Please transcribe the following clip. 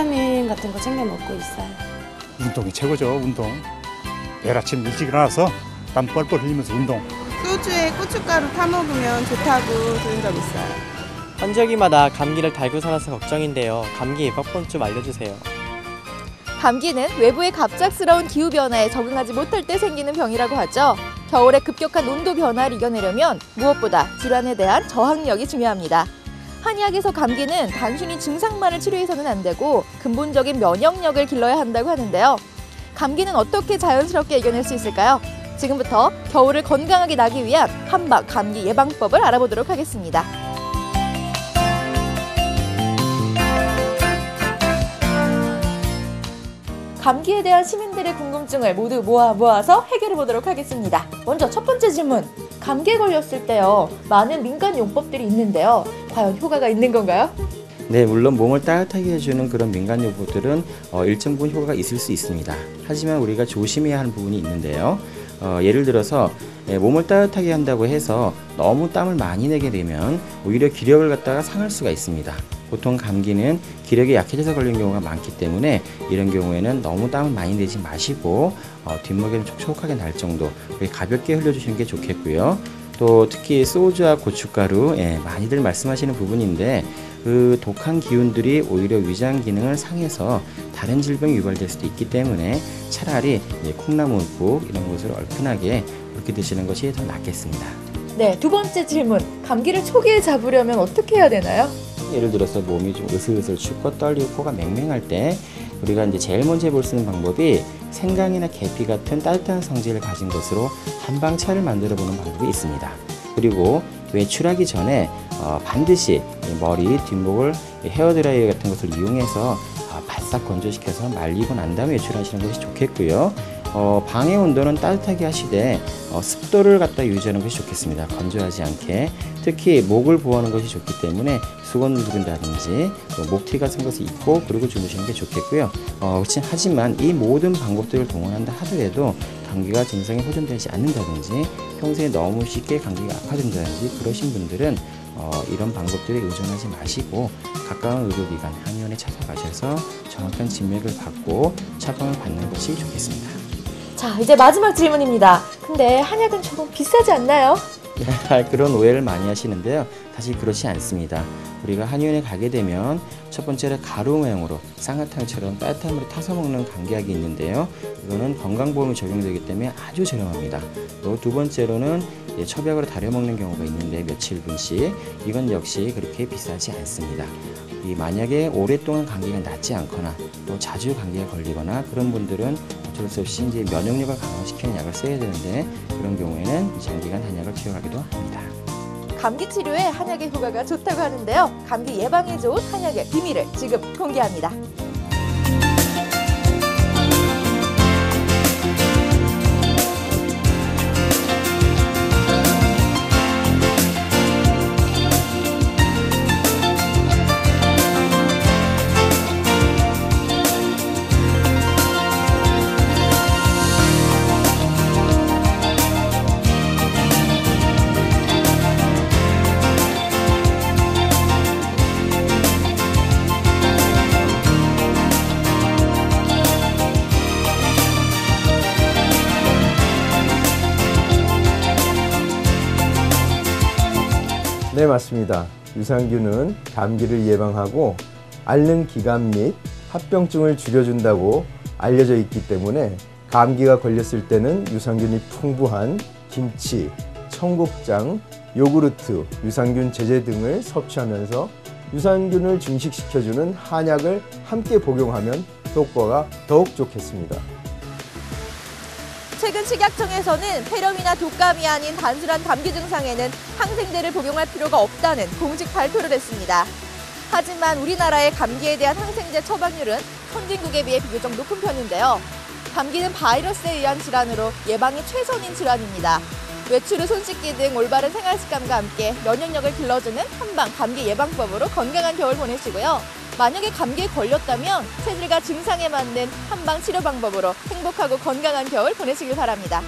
비타민 같은 거 챙겨 먹고 있어요. 운동이 최고죠, 운동. 매일 아침 일찍 일어나서 땀 뻘뻘 흘리면서 운동. 소주에 고춧가루 타 먹으면 좋다고 들은 적 있어요. 환절기마다 감기를 달고 살아서 걱정인데요. 감기 예방법 좀 알려주세요. 감기는 외부의 갑작스러운 기후변화에 적응하지 못할 때 생기는 병이라고 하죠. 겨울의 급격한 온도 변화를 이겨내려면 무엇보다 질환에 대한 저항력이 중요합니다. 한의학에서 감기는 단순히 증상만을 치료해서는 안 되고 근본적인 면역력을 길러야 한다고 하는데요. 감기는 어떻게 자연스럽게 이겨낼 수 있을까요? 지금부터 겨울을 건강하게 나기 위한 한방 감기 예방법을 알아보도록 하겠습니다. 감기에 대한 시민들의 궁금증을 모두 모아서 해결해 보도록 하겠습니다. 먼저 첫 번째 질문. 감기에 걸렸을 때요. 많은 민간 용법들이 있는데요. 과연 효과가 있는 건가요? 네, 물론 몸을 따뜻하게 해주는 그런 민간 요법들은 일정 부분 효과가 있을 수 있습니다. 하지만 우리가 조심해야 하는 부분이 있는데요. 예를 들어서 몸을 따뜻하게 한다고 해서 너무 땀을 많이 내게 되면 오히려 기력을 갖다가 상할 수가 있습니다. 보통 감기는 기력이 약해져서 걸리는 경우가 많기 때문에 이런 경우에는 너무 땀을 많이 내지 마시고 뒷목에는 촉촉하게 날 정도 가볍게 흘려주시는 게 좋겠고요. 또 특히 소주와 고춧가루 많이들 말씀하시는 부분인데 그 독한 기운들이 오히려 위장 기능을 상해서 다른 질병이 유발될 수도 있기 때문에 차라리 콩나물 국 이런 것을 얼큰하게 그렇게 드시는 것이 더 낫겠습니다. 네, 두 번째 질문. 감기를 초기에 잡으려면 어떻게 해야 되나요? 예를 들어서 몸이 좀 으슬으슬 춥고 떨리고 코가 맹맹할 때 우리가 이제 제일 먼저 볼 수 있는 방법이 생강이나 계피 같은 따뜻한 성질을 가진 것으로 한방 차를 만들어 보는 방법이 있습니다. 그리고 외출하기 전에 반드시 머리 뒷목을 헤어드라이어 같은 것을 이용해서 바싹 건조시켜서 말리고 난 다음에 외출하시는 것이 좋겠고요. 방의 온도는 따뜻하게 하시되 습도를 갖다 유지하는 것이 좋겠습니다. 건조하지 않게. 특히 목을 보호하는 것이 좋기 때문에 수건을 두른다든지 목티 같은 것을 입고 그리고 주무시는 게 좋겠고요. 하지만 이 모든 방법들을 동원한다 하더라도 감기가 증상이 호전되지 않는다든지 평소에 너무 쉽게 감기가 악화된다든지 그러신 분들은 이런 방법들에 의존하지 마시고 가까운 의료기관, 한의원에 찾아가셔서 정확한 진맥을 받고 처방을 받는 것이 좋겠습니다. 자, 이제 마지막 질문입니다. 근데 한약은 조금 비싸지 않나요? 그런 오해를 많이 하시는데요. 사실 그렇지 않습니다. 우리가 한의원에 가게 되면 첫 번째로 가루 모양으로 쌍화탕처럼 따뜻한 물에 타서 먹는 감기약이 있는데요. 이거는 건강보험이 적용되기 때문에 아주 저렴합니다. 또 두 번째로는 첩약으로 다려 먹는 경우가 있는데 며칠분씩 이건 역시 그렇게 비싸지 않습니다. 만약에 오랫동안 감기가 낫지 않거나 또 자주 감기에 걸리거나 그런 분들은 어쩔 수 없이 이제 면역력을 강화시키는 약을 써야 되는데 그런 경우에는 장기간 한약을 투여하기도 합니다. 감기 치료에 한약의 효과가 좋다고 하는데요. 감기 예방에 좋은 한약의 비밀을 지금 공개합니다. 네, 맞습니다. 유산균은 감기를 예방하고 앓는 기관 및 합병증을 줄여준다고 알려져 있기 때문에 감기가 걸렸을 때는 유산균이 풍부한 김치, 청국장, 요구르트, 유산균 제제 등을 섭취하면서 유산균을 증식시켜주는 한약을 함께 복용하면 효과가 더욱 좋겠습니다. 최근 식약청에서는 폐렴이나 독감이 아닌 단순한 감기 증상에는 항생제를 복용할 필요가 없다는 공식 발표를 했습니다. 하지만 우리나라의 감기에 대한 항생제 처방률은 선진국에 비해 비교적 높은 편인데요. 감기는 바이러스에 의한 질환으로 예방이 최선인 질환입니다. 외출 후 손 씻기 등 올바른 생활 습관과 함께 면역력을 길러주는 한방 감기 예방법으로 건강한 겨울 보내시고요. 만약에 감기에 걸렸다면 체질과 증상에 맞는 한방 치료 방법으로 행복하고 건강한 겨울 보내시길 바랍니다.